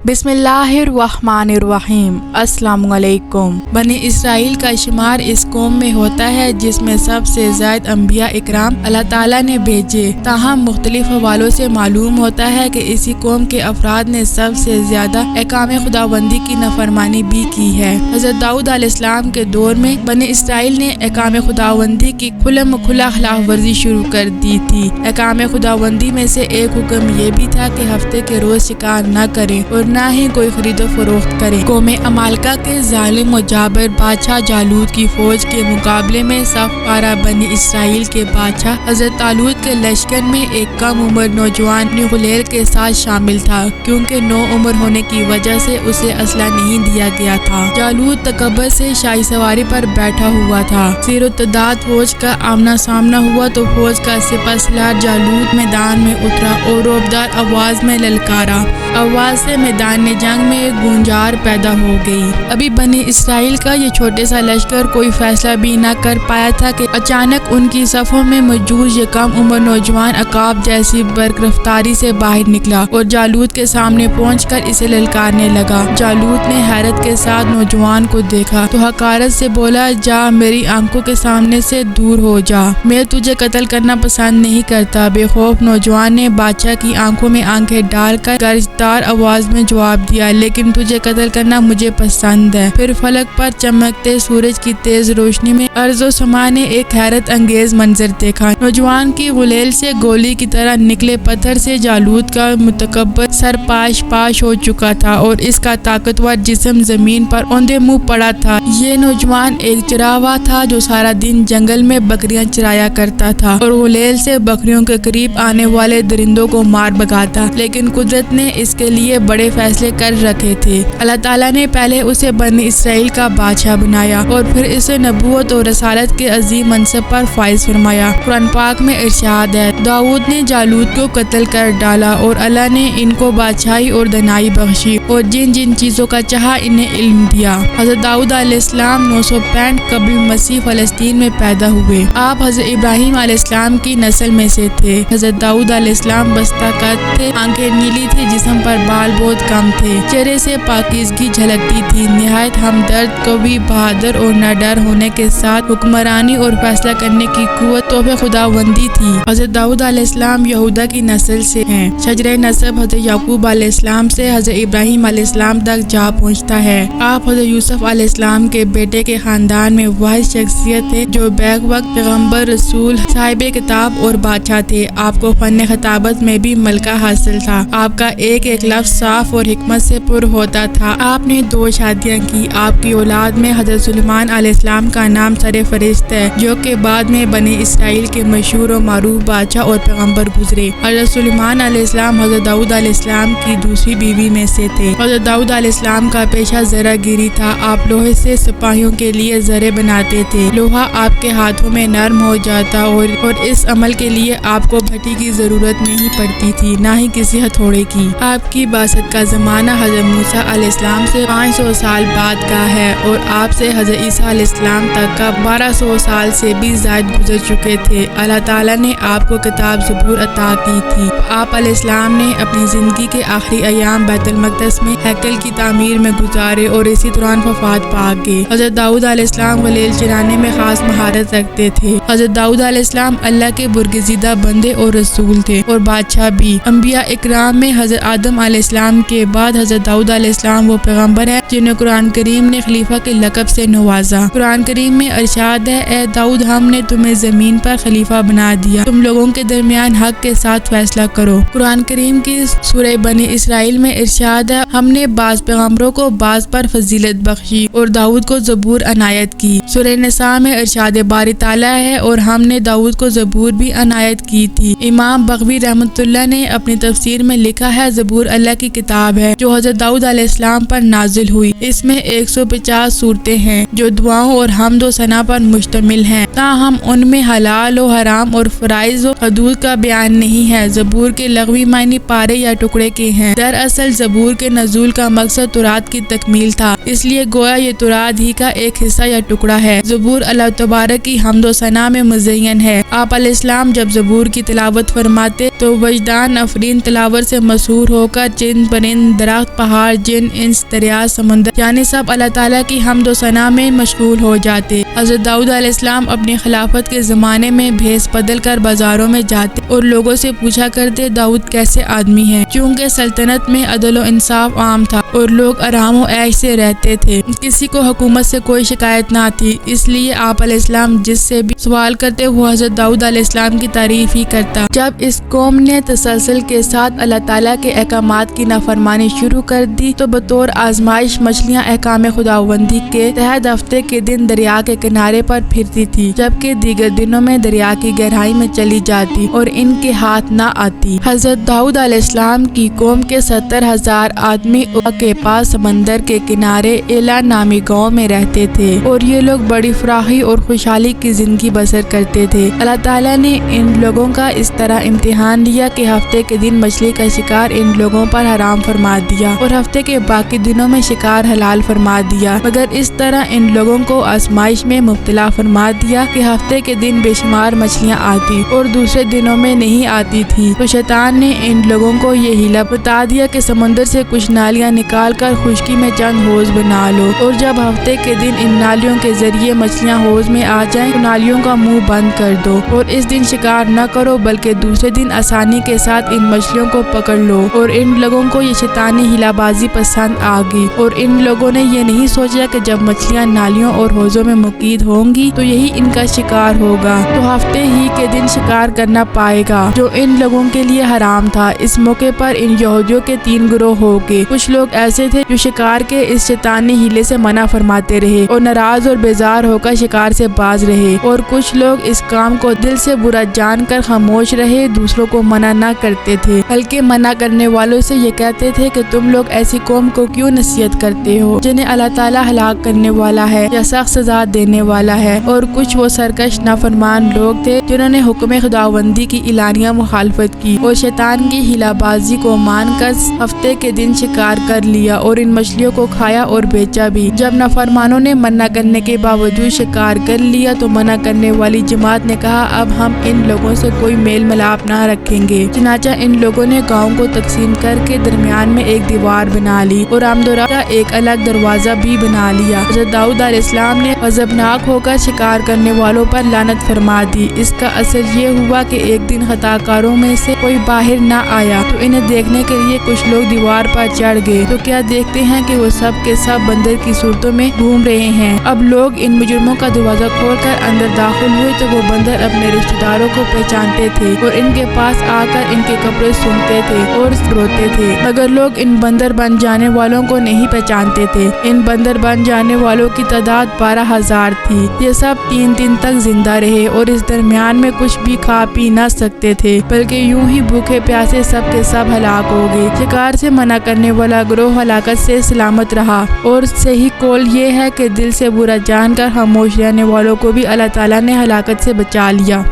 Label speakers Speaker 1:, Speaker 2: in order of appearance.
Speaker 1: बिस्मिल्लाहिर्रहमानिर्रहीम। अस्सलामु अलैकुम। बनी इसराइल का शुमार इस कौम में होता है जिसमें सबसे ज़्यादा अम्बिया इकराम अल्लाह ताला ने भेजे। ताहम मुख्तलिफ हवालों से मालूम होता है कि इसी कौम के अफराद ने सबसे ज्यादा अहकाम खुदाबंदी की नफरमानी भी की है। हज़रत दाऊद अलैहिस्सलाम के दौर में बनी इसराइल ने अहकाम खुदाबंदी की खुल्लम खुला खिलाफ वर्जी शुरू कर दी थी। अहकाम खुदाबंदी में से एक हुक्म ये भी था कि हफ्ते के रोज शिकार न करें और न ही कोई खरीदो फरोख्त करे। कौमे अमालका के जालिम और जाबिर बादशाह जालूत की फौज के मुकाबले में सफ पारा बनी इसराइल के बादशाह हज़रत तालूत के लश्कर में एक कम उम्र नौजवान गुलैल के साथ शामिल था, क्योंकि नौ उम्र होने की वजह से उसे असला नहीं दिया गया था। जालूत तकब्बुर से शाही सवारी पर बैठा हुआ था। सिर तदाद फौज का आमना सामना हुआ तो फौज का सिपह सलार जालूत मैदान में उतरा और रोबदार आवाज में ललकारा। आवाज से मैदान जंग में एक गुंजार पैदा हो गई। अभी बनी इसराइल का ये छोटे सा लश्कर कोई फैसला भी न कर पाया था कि अचानक उनकी सफों में मौजूद ये कम उम्र नौजवान अकाब जैसी बरकरफ्तारी से बाहर निकला और जालूत के सामने पहुंचकर इसे ललकारने लगा। जालूत ने हैरत के साथ नौजवान को देखा तो हकारत से बोला, जा मेरी आंखों के सामने से दूर हो जा, मैं तुझे कत्ल करना पसंद नहीं करता। बेखौफ नौजवान ने बादशाह की आंखों में आंखें डालकर गर्जदार आवाज में जवाब दिया, लेकिन तुझे कत्ल करना मुझे पसंद है। फिर फलक पर चमकते सूरज की तेज रोशनी में अर्ज़ो समा ने एक हैरत अंगेज मंजर देखा। नौजवान की गुलेल से गोली की तरह निकले पत्थर से जालूत का मुतकब्बर सर पाश पाश हो चुका था और इसका ताकतवर जिस्म जमीन पर औंधे मुंह पड़ा था। ये नौजवान एक चरावा था जो सारा दिन जंगल में बकरियां चराया करता था और गुलेल से बकरियों के करीब आने वाले दरिंदों को मार भगाता, लेकिन कुदरत ने इसके लिए बड़े फैसले कर रखे थे। अल्लाह ताला ने पहले उसे बनी इसराइल का बादशाह बनाया और फिर इसे नबूवत और रसालत के अजीम मनसब पर फाइज फरमाया। कुरान पाक में इरशाद है, दाऊद ने जालूत को कत्ल कर डाला और अल्लाह ने इनको बादशाही और दनाई बख्शी और जिन जिन चीजों का चाहा इन्हें इल्म दिया। हज़रत दाऊद अलैहिस्सलाम 965 कबल मसीह फलस्तीन में पैदा हुए। आप हज़रत इब्राहिम अलैहिस्सलाम की नस्ल में से थे। हज़रत दाऊद अलैहिस्सलाम बस्ता कद थे, आंखें नीली थी, जिस्म पर बाल बहुत कम थे, चेहरे से पाकीज़गी झलकती थी। निहायत हमदर्द, कवि, बहादुर और न डर होने के साथ हुक्मरानी और फैसला करने की कुव्वत तोहफे खुदाबंदी थी। हज़रत दाऊद अलैहिस्सलाम यहूदा की नस्ल से हैं। शजरे नसब हज़रत याकूब अलैहिस्सलाम से हज़रत इब्राहिम अलैहिस्सलाम तक जा पहुँचता है। आप हज़रत यूसुफ अलैहिस्सलाम के बेटे के खानदान में वाहिद शख्सियत थे जो बैक वक्त पैगम्बर, रसूल, साहिब किताब और बादशाह थे। आपको फन खिताबत में भी मलका हासिल था। आपका एक एक लफ्ज़ साफ और हिकमत से पुर होता था। आपने 2 शादियां की। आपकी औलाद में हज़रत सुलेमान अलैहिस्सलाम का नाम सरे फरिश्त है, जो के बाद में बनी इसराइल के मशहूर और मारूफ बादशाह और पैगम्बर गुजरे। हज़रत सुलेमान अलैहिस्सलाम हज़रत दाऊद अलैहिस्सलाम की दूसरी बीवी में से थे। हज़रत दाऊद अलैहिस्सलाम का पेशा ज़रागिरी था। आप लोहे से सिपाहियों के लिए ज़रे बनाते थे। लोहा आपके हाथों में नरम हो जाता और इस अमल के लिए आपको भट्टी की जरूरत नहीं पड़ती थी, न ही किसी हथौड़े की। आपकी बासत का जमाना हज़रत मूसा अलैहिस्सलाम से 500 साल बाद का है और आपसे हज़रत ईसा अलैहिस्सलाम तक का 1200 साल से भी ज़्यादा गुजर चुके थे। अल्लाह ताला ने आपको किताब ज़बूर अता की थी। आप अलैहिस्सलाम ने अपनी ज़िंदगी के आखिरी अयाम बैतुल मक़दस में हैकल की तामीर में गुजारे और इसी दौरान वफ़ात पा गए। हज़रत दाऊद अलैहिस्सलाम गुलेल चराने में खास महारत रखते थे। हज़रत दाऊद अलैहिस्सलाम अल्लाह के बुरगज़ीदा बंदे और रसूल थे और बादशाह भी। अम्बिया इकराम में हज़रत आदम अलैहिस्सलाम के बाद हज़रत दाऊद अलैहिस्सलाम वो पैगम्बर है जिन्हें कुरान करीम ने खलीफा के लक़ब से नवाजा। कुरान करीम में इरशाद है, ए दाऊद, हमने तुम्हें जमीन पर खलीफा बना दिया, तुम लोगों के दरमियान हक के साथ फैसला करो। कुरान करीम की सूरह बनी इसराइल में इरशाद है, हमने बाज़ पैगम्बरों को बाज़ पर फजीलत बख्शी और दाऊद को ज़बूर अनायत की। सूरह निसा में इरशाद बारी ताला है, और हमने दाऊद को ज़बूर भी अनायत की थी। इमाम बग़वी रहमतुल्लाह ने अपनी तफसीर में लिखा है, ज़बूर अल्लाह की किताब है जो हज़रत दाऊद अलैहिस्सलाम पर नाजिल हुई। इसमें 150 सूरतें हैं जो दुआओं और हम्द व सना पर मुश्तमिल हैं। ताहम उनमें हलाल व हराम और फ़राइज़ व हदूद का बयान नहीं है। ज़बूर के लग़वी मायने पारे या टुकड़े के हैं। दरअसल ज़बूर के नज़ूल का मकसद तुरात की तकमील था, इसलिए गोया ये तुरात ही का एक हिस्सा या टुकड़ा है। ज़बूर अल्लाह तबारक की हम्द व सना में मुज़य्यन है। आप अलैहिस्सलाम जब ज़बूर की तिलावत फरमाते तो वजदान अफरीन तिलावत से मशहूर हो ہو کر چند پرند درخت پہاڑ جن انس دریا سمندر یعنی سب اللہ تعالیٰ کی حمد و ثنا میں مشغول ہو جاتے۔ حضرت داؤد علیہ السلام اپنی خلافت کے زمانے میں بھیس بدل کر بازاروں میں جاتے اور لوگوں سے پوچھا کرتے داؤد کیسے آدمی ہیں، کیونکہ سلطنت میں عدل و انصاف عام تھا اور لوگ آرام و عیش سے رہتے تھے، کسی کو حکومت سے کوئی شکایت نہ تھی، اس لیے آپ علیہ السلام جس سے بھی سوال کرتے وہ حضرت داؤد علیہ السلام کی تعریف ہی کرتا۔ جب اس قوم نے تسلسل کے ساتھ اللہ تعالیٰ کے احکامات کی نافرمانی شروع کر دی تو بطور آزمائش مچھلیاں احکام خداوندی کے تحت ہفتے کے دن دریا کے کنارے پر پھرتی تھی، جبکہ دیگر دنوں میں دریا کی گہرائی میں چلی جاتی اور ان کے ہاتھ نہ آتی۔ حضرت داؤد علیہ السلام کی قوم کے 70,000 آدمی کے پاس سمندر کے کنارے ایلا نامی گاؤں میں رہتے تھے اور یہ لوگ بڑی فراخی اور خوشحالی کی زندگی بسر کرتے تھے۔ اللہ تعالیٰ نے ان لوگوں کا اس طرح امتحان لیا کہ ہفتے کے دن مچھلی کا شکار ان لوگوں پر حرام فرما دیا اور ہفتے کے باقی دنوں میں شکار حلال فرما دیا، مگر اس طرح ان لوگوں کو آزمائش میں مبتلا فرما دیا کہ ہفتے کے دن بے شمار مچھلیاں آتی اور دوسرے دنوں میں نہیں آتی تھی۔ تو شیطان نے ان لوگوں کو یہ ہیلا بتا دیا کہ سمندر سے کچھ نالیاں نکال کر خشکی میں چند حوض بنا لو اور جب ہفتے کے دن ان نالیوں کے ذریعے مچھلیاں حوض میں آ جائیں تو نالیوں کا منہ بند کر دو اور اس دن شکار نہ کرو بلکہ دوسرے دن آسانی کے ساتھ ان مچھلیوں کو پکڑ لو۔ اور ان لوگوں کو یہ شیطانی ہیلا بازی پسند آ گئی اور ان لوگوں نے یہ نہیں سوچا کہ جب مچھلیاں نالیوں اور حوضوں میں مقید ہوں گی تو یہی ان کا شکار ہوگا، تو ہفتے ہی کے دن شکار کرنا پائے گا جو ان لوگوں کے لیے حرام تھا۔ اس موقع پر ان یہودیوں کے 3 گروہ ہو گئے، کچھ لوگ ایسے تھے جو شکار کے اس شیطانی ہیلے سے منع فرماتے رہے اور ناراض اور بیزار ہو کر شکار سے باز رہے، اور کچھ لوگ اس کام کو دل سے برا جان کر خاموش رہے، دوسروں کو منع نہ کرتے تھے بلکہ منع کرنے والوں سے یہ کہتے تھے کہ تم لوگ ایسی قوم کو کیوں نصیحت کرتے ہو جنہیں اللہ تعالیٰ ہلاک کرنے والا ہے یا سخت سزا دینے والا ہے۔ اور کچھ وہ سرکش نافرمان لوگ تھے جنہوں نے حکم خداوندی کی اعلانیہ مخالفت کی اور شیطان کی ہیلا بازی کو مان کر ہفتے کے دن شکار کر لیا اور ان مچھلیوں کو کھایا اور بیچا بھی۔ جب نافرمانوں نے منع کرنے کے باوجود شکار کر لیا تو منع کرنے والی جماعت نے کہا اب ہم ان لوگوں سے کوئی میل ملاپ نہ رکھیں گے، چنانچہ ان لوگوں نے گاؤں کو تقسیم کر کے درمیان میں ایک دیوار بنا لی اور آمد و رفت کا ایک الگ دروازہ بھی بنا لیا۔ حضرت داؤد علیہ السلام نے غضبناک ہو کر شکار کرنے والوں پر لعنت فرما دی۔ اس کا اثر یہ ہوا کہ ایک دن خطا کاروں میں سے کوئی باہر نہ آیا تو انہیں دیکھنے کے لیے کچھ لوگ دیوار پر چڑھ گئے تو کیا دیکھتے ہیں کہ وہ سب کے سب بندر کی صورتوں میں گھوم رہے ہیں۔ اب لوگ ان مجرموں کا دروازہ کھول کر اندر داخل ہوئے تو وہ بندر اپنے رشتہ داروں کو پہچانتے تھے اور ان کے پاس آ کر ان کے کپڑے سونگتے تھے اور روتے تھے، مگر لوگ ان بندر بن جانے والوں کو نہیں پہچانتے تھے۔ ان بندر بن جانے والوں کی تعداد 12,000 تھی۔ یہ سب 3 دن تک زندہ رہے اور اس درمیان میں کچھ بھی کھا پی نہ سکتے تھے بلکہ یوں ہی بھوکے پیاسے سب کے سب ہلاک ہو گئے۔ شکار سے منع کرنے والا گروہ ہلاکت سے سلامت رہا، اور صحیح قول یہ ہے کہ دل سے برا جان کر خاموش رہنے والوں کو بھی اللہ تعالیٰ نے ہلاکت سے بچا لیا۔